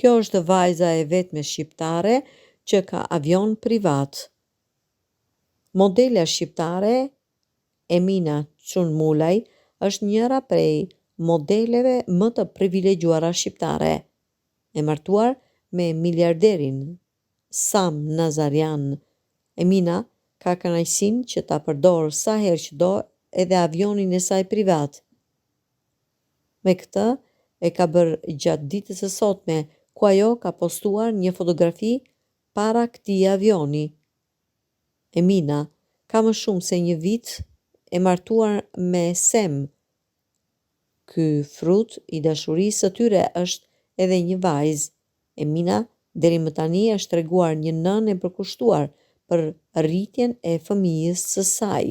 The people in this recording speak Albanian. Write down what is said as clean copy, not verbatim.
Kjo është vajza e vetme shqiptare që ka avion privat. Modela shqiptare Emina Çunmulaj është njëra prej modeleve më të privilegjuara shqiptare. E martuar me miliarderin Sam Nazarian, Emina ka kënaqësinë që ta përdorë sa herë që do edhe avionin e saj privat. Me këtë e ka bërë gjatë ditës së sotme, ku ajo ka postuar një fotografi para këtij avioni. Emina ka më shumë se një vit e martuar me Sem. Ky frut i dashurisë së tyre është edhe një vajzë. Emina deri më tani është treguar një nënë e përkushtuar për rritjen e fëmijës së saj.